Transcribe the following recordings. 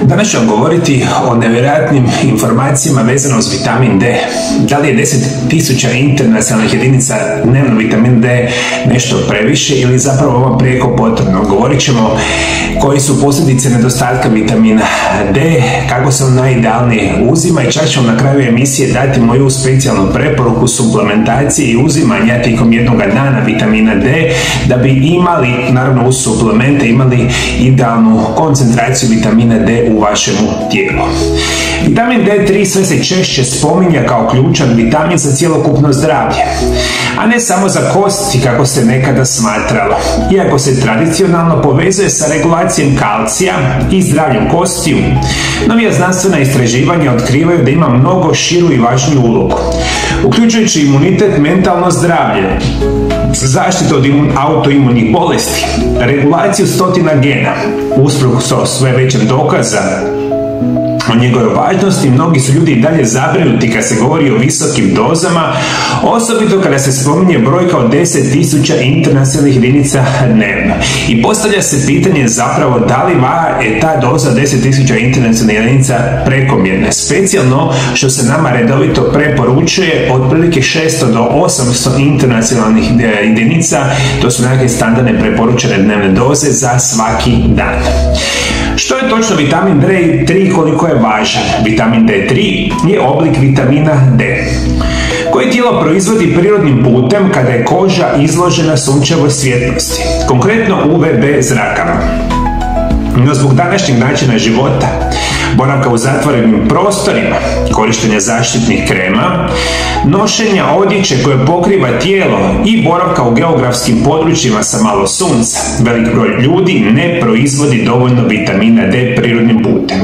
Danas ću vam govoriti o nevjerojatnim informacijama vezano uz vitamin D. Da li je 10.000 internacionalnih jedinica dnevno vitamin D nešto previše ili zapravo ovo prijeko potrebno? Govorit ćemo koji su posljedice nedostatka vitamina D, kako se on najidealnije uzima i čak ću na kraju emisije dati moju specijalnu preporuku suplementacije i uzimanja tijekom jednog dana vitamina D da bi imali, naravno uz suplemente, imali idealnu koncentraciju vitamina D u vašemu tijelu. Vitamin D3 sve se češće spominja kao ključan vitamin za cjelokupno zdravlje, a ne samo za kosti kako se nekada smatralo. Iako se tradicionalno povezuje sa regulacijom kalcija i zdravljem kostiju, novija znanstvena istraživanja otkrivaju da ima mnogo širu i važniju ulogu, uključujući imunitet, mentalno zdravlje, zaštitu od autoimunih bolesti, regulaciju stotina gena. Usprkos sve većem dokaza o njegovoj važnosti, mnogi su ljudi i dalje zabrinuti kad se govori o visokim dozama, osobito kada se spominje brojka od 10.000 internacionalnih jedinica dnevno. I postavlja se pitanje zapravo da li je ta doza 10.000 internacionalnih jedinica prekomjerna, specijalno što se nama redovito preporučuje otprilike 600 do 800 internacionalnih jedinica, to su nekakve standardne preporučene dnevne doze za svaki dan. Što je točno vitamin D3 i koliko je važan? Vitamin D3 je oblik vitamina D koji tijelo proizvodi prirodnim putem kada je koža izložena sunčevoj svjetlosti, konkretno UVB zrakama. No zbog današnjeg načina života, boravka u zatvorenim prostorima, korištenja zaštitnih krema, nošenja odjeće koje pokriva tijelo i boravka u geografskim područjima sa malo sunca, velik broj ljudi ne proizvodi dovoljno vitamina D prirodnim putem.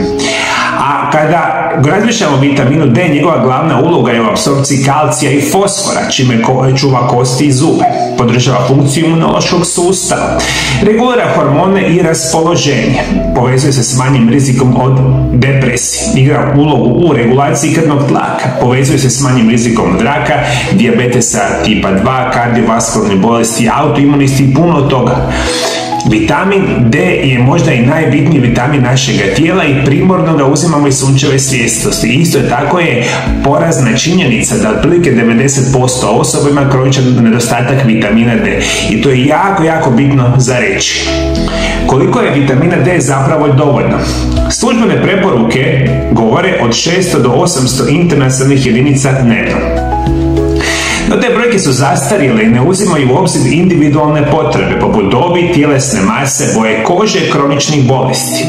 A kada razmišljamo o vitaminu D, njegova glavna uloga je u apsorpciji kalcija i fosfora, čime čuva kosti i zube, podržava funkciju imunološkog sustava, regulira hormone i raspoloženje, povezuje se s manjim rizikom od depresije, igra ulogu u regulaciji krvnog tlaka, povezuje se s manjim rizikom od raka, dijabetesa tipa 2, kardiovaskularne bolesti, autoimunisti i puno toga. Vitamin D je možda i najbitniji vitamin našeg tijela i primorno ga uzimamo iz sunčeve svjetlosti. Isto je tako je porazna činjenica da otprilike 90% osoba ima kroničan nedostatak vitamina D i to je jako bitno za reći. Koliko je vitamina D zapravo dovoljno? Službene preporuke govore od 600 do 800 internacionalnih jedinica dnevno. No te brojke su zastarjele i ne uzimaju u obzir individualne potrebe poput dobi, tjelesne mase, boje kože, kroničnih bolesti,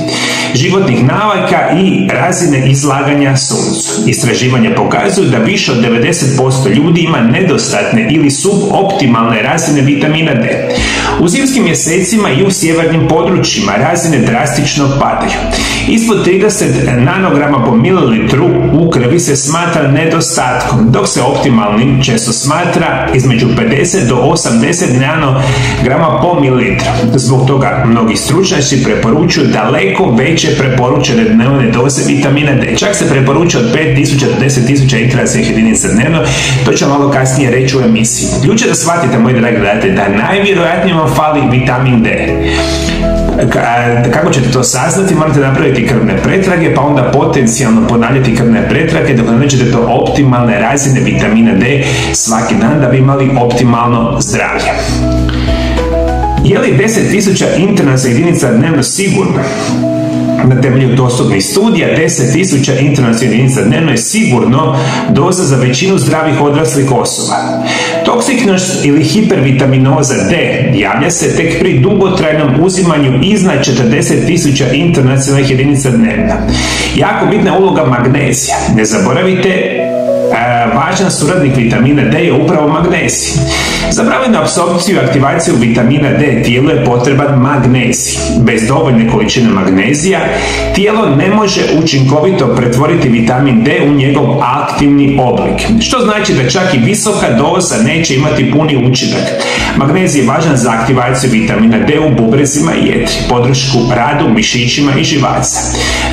životnih navika i razine izlaganja suncu. Istraživanja pokazuju da više od 90% ljudi ima nedostatne ili suboptimalne razine vitamina D. U zimskim mjesecima i u sjevernim područjima razine drastično padaju. Ispod 30 nanograma po mililitru u krvi se smatra nedostatkom, dok se optimalnim često smatra između 50 do 80 nanograma po mililitru. Zbog toga mnogi stručnjaci preporučuju daleko veće preporučene dnevne doze vitamina D. Čak se preporučuje od 5.000 do 10.000 internacionalnih jedinica dnevno, to ću malo kasnije reći u emisiji. Ključ je da shvatite, moji dragi gledatelji, da najvjerojatnije vam fali vitamin D. Kako ćete to saznati? Morate napraviti krvne pretrage, pa onda potencijalno ponavljati krvne pretrage dok nađete do optimalne razine vitamina D svaki dan da bi imali optimalno zdravlje. Je li 10.000 internacionalnih jedinica dnevno sigurno? Na temelju dostupnih studija, 10.000 internacionalnih jedinica dnevno je sigurno doza za većinu zdravih odraslih osoba. Toksičnost ili hipervitaminoza D javlja se tek pri dugotrajnom uzimanju iznad 40.000 internacionalnih jedinica dnevno. Jako bitna uloga magnezija. Ne zaboravite, važan suradnik vitamina D je upravo magnezij. Za pravilnu apsorpciju i aktivaciju vitamina D tijelu je potreban magnezij. Bez dovoljne količine magnezija tijelo ne može učinkovito pretvoriti vitamin D u njegov aktivni oblik, što znači da čak i visoka doza neće imati puni učinak. Magnezij je važan za aktivaciju vitamina D u bubrezima i jetri, podršku radu mišićima i živaca,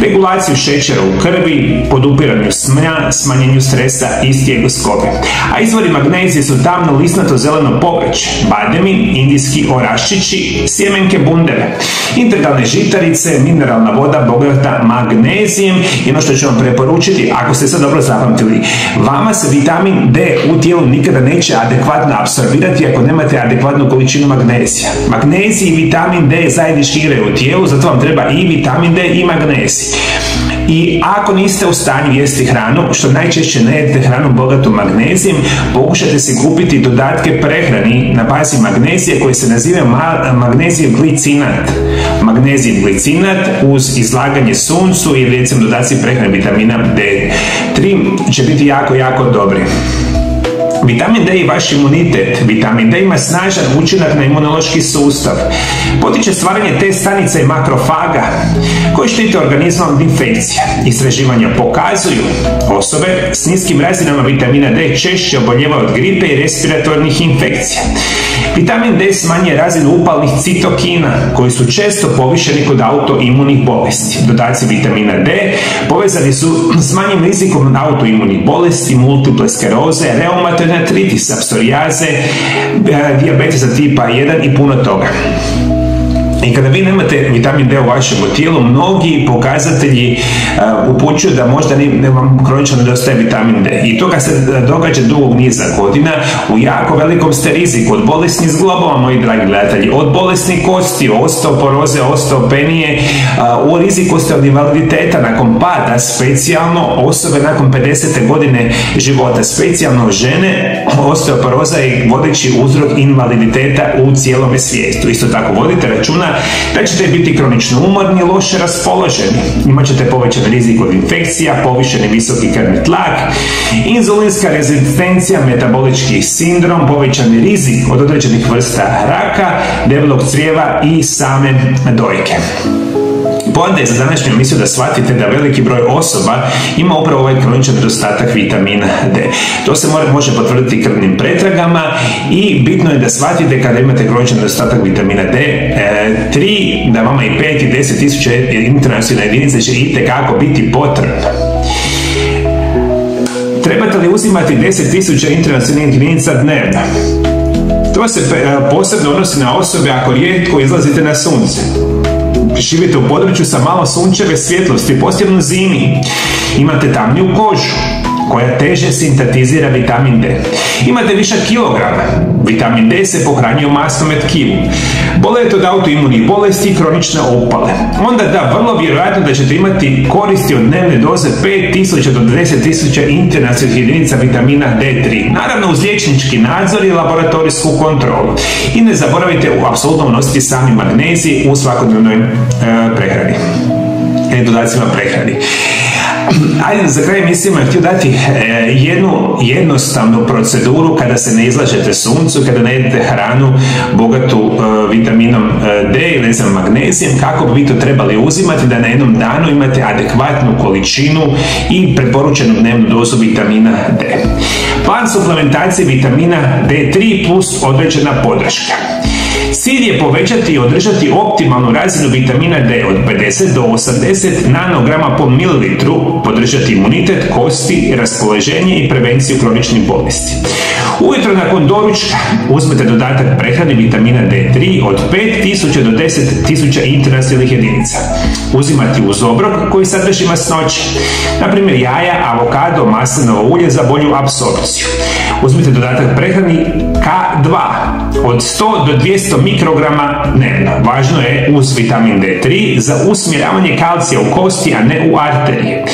regulaciju šećera u krvi, podupiranju sna, smanjenju stresa i stjegoskope. A izvori magnezije su tamno lisnato zeleno povrće, bademi, indijski oraščići, sjemenke bundeve, integralne žitarice, mineralna voda bogata magnezijem. I ono što ću vam preporučiti, ako ste sad dobro zapamtili, vama se vitamin D u tijelu nikada neće adekvatno apsorbirati ako nemate adekvatnu količinu magnezija. Magnezij i vitamin D zajednički igraju u tijelu, zato vam treba i vitamin D i magnezij. I ako niste u stanju jesti hranu, što najčešće ne jedete hranu bogatu magnezijem, pokušajte si kupiti dodatke prehrani na bazi magnezija koji se naziva magnezijev glicinat. Magnezijev glicinat uz izlaganje suncu i recimo dodaci prehrane vitamina D3 će biti jako, jako dobri. Vitamin D i vaš imunitet. Vitamin D ima snažan učinak na imunološki sustav. Potiče stvaranje T stanica i makrofaga koji štite organizam od infekcija. Istraživanja pokazuju osobe s niskim razinama vitamina D češće oboljevaju od gripe i respiratornih infekcija. Vitamin D smanjuje razinu upalnih citokina koji su često povišeni kod autoimunih bolesti. Dodaci vitamina D povezani su s manjim rizikom autoimunih bolesti, multiple skleroze, reumatoidne artritisa, psorijaze, dijabetesa tipa 1 i puno toga. I kada vi nemate vitamin D u vašem tijelu, mnogi pokazatelji upućuju da možda vam kronično nedostaje vitamin D. I to kad se događa dugog niza godina, u jako velikom ste riziku od bolesnih zglobova, moji dragi gledatelji, od bolesnih kosti, osteoporoze, osteopenije, u riziku ste od invaliditeta nakon pada, specijalno osobe nakon 50. godine života, specijalno žene. Osteoporoza je vodeći uzrok invaliditeta u cijelome svijetu. Isto tako vodite računa da ćete biti kronično umorni, loše raspoloženi. Imat ćete povećan rizik od infekcija, povišeni visoki krvni tlak, inzulinska rezistencija, metabolički sindrom, povećani rizik od određenih vrsta raka, debelog crijeva i same dojke. Poanta je za današnju emisiju da shvatite da veliki broj osoba ima upravo ovaj kroničan nedostatak vitamina D. To se može potvrditi krvnim pretragama i bitno je da shvatite kada imate kroničan nedostatak vitamina D3 da vama i 5 i 10 tisuća internacionalne jedinice će itekako biti potrebno. Trebate li uzimati 10 tisuća internacionalnih jedinica dnevno? To se posebno odnosi na osobe ako rijetko izlazite na sunce. Živite u području sa malo sunčeve svjetlosti, posebno zimi. Imate tamniju kožu koja teže sintetizira vitamin D. Imate višak kilograma. Vitamin D se pohranjuje u masnome tkivu. Bolujete od autoimunih bolesti i kronične opale. Onda da, vrlo vjerojatno da ćete imati koristi od dnevne doze 5000 do 10.000 internacionalnih jedinica vitamina D3. Naravno uz liječnički nadzor i laboratorijsku kontrolu. I ne zaboravite apsolutno unositi sami magnezij u svakodnevnoj prehrani. Dodacima prehrani. Ajde, za kraj emisije htio dati jednu jednostavnu proceduru kada se ne izlažete suncu, kada ne jedete hranu bogatu vitaminom D ili ne znam magnezijem, kako bi vi to trebali uzimati da na jednom danu imate adekvatnu količinu i preporučenu dnevnu dozu vitamina D. Plan suplementacije vitamina D3 plus određena podrška. Cilj je povećati i održati optimalnu razinu vitamina D od 50 do 80 nanograma po mililitru, podržati imunitet, kosti, raspoloženje i prevenciju kroničnih bolesti. Ujutro nakon doručka uzmete dodatak prehrani vitamina D3 od 5000 do 10.000 internacionalnih jedinica. Uzimati uz obrok koji sadrži masnoće, na primjer jaja, avokado, maslinovo ulje za bolju apsorpciju. Uzmite dodatak prehrani K2 od 100 do 200 mikrograma dnevno. Važno je uz vitamin D3 za usmjeravanje kalcija u kosti, a ne u arterije.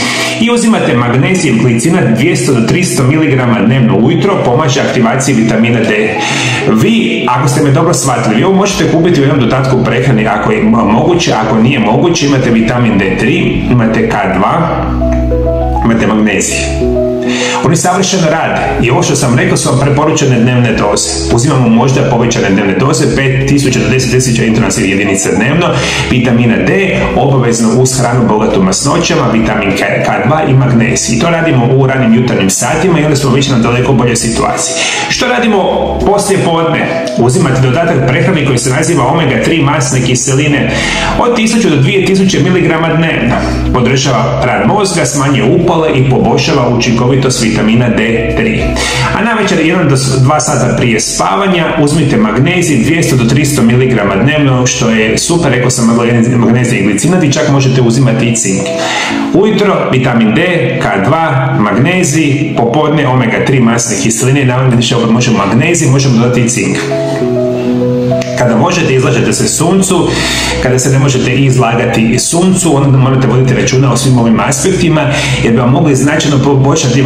I uzimate magnezijev glicinat 200 do 300 mg dnevno ujutro, pomaže aktivaciji vitamina D. Vi, ako ste me dobro shvatili, vi ovo možete kupiti u jednom dodatku prehrane ako je moguće, ako nije moguće, imate vitamin D3, imate K2, imate magnezij. Oni savršeno rade i ovo što sam rekao su vam preporučene dnevne doze. Uzimamo možda povećane dnevne doze, 5000 do 10.000 internacionalnih jedinica dnevno, vitamina D, obavezno uz hranu bogatu masnoćama, vitamin K2 i magnezij. I to radimo u ranim jutarnjim satima i onda smo već na daleko boljoj situaciji. Što radimo poslije podne? Uzimate dodatak prehrani koji se naziva omega-3 masne kiseline od 1000 do 2000 mg dnevno. Podržava rad mozga, smanjuje upale i poboljšava učinkovitost vitamina D3. A navečer 1 do 2 sata prije spavanja uzmite magnezij 200 do 300 mg dnevno, što je super, rekao sam magnezij i glicinat, i čak možete uzimati i cink. Ujutro vitamin D, K2, magnezij, popodne omega-3 masne kiseline, naravno možemo magnezij, možemo dodati i cink. Kada možete, izlažete se suncu. Kada se ne možete izlagati suncu, onda morate voditi računa o svim ovim aspektima, jer bi vam mogli značajno poboljšati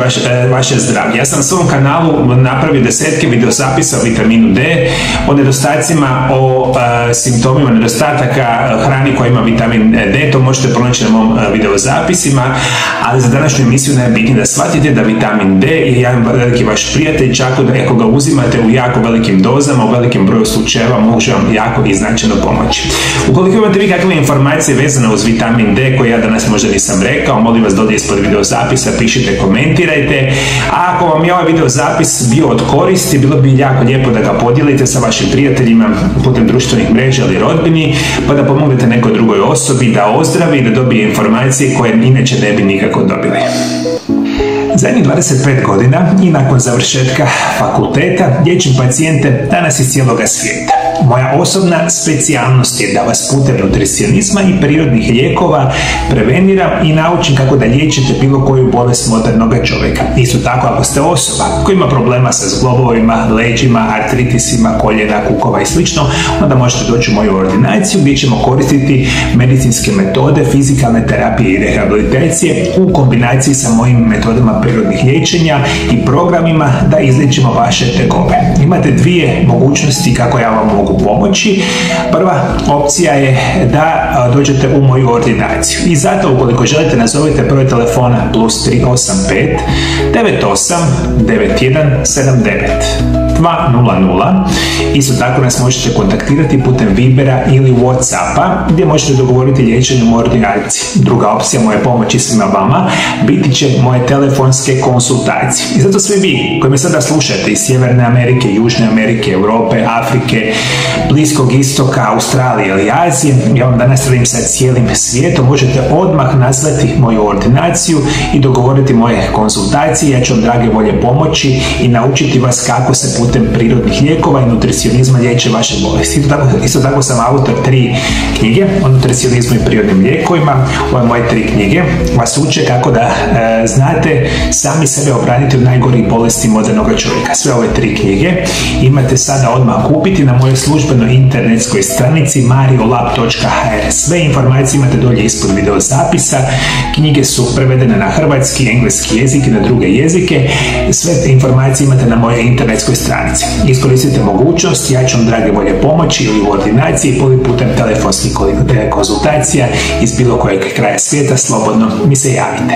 vaše zdravlje. Ja sam na svom kanalu napravio desetke videozapisa o vitaminu D, o nedostacima, o simptomima nedostataka hrani koja ima vitamin D, to možete pronaći na mom videozapisima, ali za današnju emisiju najbitnije da shvatite da vitamin D je jedan veliki vaš prijatelj, čak da ako ga uzimate u jako velikim dozama, u velikim broju slučajeva, može vam jako i značajno pomoći. Ukoliko imate vi kakve informacije vezane uz vitamin D koje ja danas možda nisam rekao, molim vas dolje ispod videozapisa pišite, komentirajte. A ako vam je ovaj videozapis bio od koristi, bilo bi jako lijepo da ga podijelite sa vašim prijateljima putem društvenih mreža ili rodbini, pa da pomognete nekoj drugoj osobi da ozdravi i da dobije informacije koje inače ne bi nikako dobili. Zadnjih 25 godina i nakon završetka fakulteta liječim pacijente danas iz cijeloga svijeta. Moja osobna specijalnost je da vas putem nutricionizma i prirodnih lijekova preveniram i naučim kako da liječite bilo koju bolest modernog čovjeka. Isto tako, ako ste osoba koja ima problema sa zglobovima, leđima, artritisima, koljena, kukova i sl., onda možete doći u moju ordinaciju gdje ćemo koristiti medicinske metode, fizikalne terapije i rehabilitacije u kombinaciji sa mojim metodama prirodnih liječenja i programima da izliječimo vaše tegobe. Imate dvije mogućnosti kako ja vam mogu pomoći. Prva opcija je da dođete u moju ordinaciju i zato ukoliko želite nazovite broj telefona +385 98 91 79 200. Isto tako nas možete kontaktirati putem Vibera ili Whatsappa gdje možete dogovoriti liječenje u ordinaciji. Druga opcija moje pomoći svima vama biti će moje telefonske konsultacije. I zato svi vi koji me sada slušate iz Sjeverne Amerike, Južne Amerike, Europe, Afrike, Bliskog istoka, Australije ili Azije, ja vam danas radim sa cijelim svijetom, možete odmah nazvati moju ordinaciju i dogovoriti moje konsultacije. Ja ću vam drage volje pomoći i naučiti vas kako se putem prirodnih lijekova i nutricionizma liječe vaše bolesti. Isto tako sam autor 3 knjige o nutricionizmu i prirodnim lijekovima. Ove moje 3 knjige vas uče kako da znate sami sebe obraniti od najgorih bolesti modernog čovjeka. Sve ove 3 knjige imate sada odmah kupiti na mojoj službenoj internetskoj stranici mariolab.hr. Sve informacije imate dolje ispod videozapisa. Knjige su prevedene na hrvatski, engleski jezik i na druge jezike. Sve informacije imate na mojoj internetskoj stranici. Iskoristite mogućnost, ja ću vam drage volje pomoći ili u ordinaciji ili putem telefonskih konzultacija iz bilo kojeg kraja svijeta, slobodno mi se javite.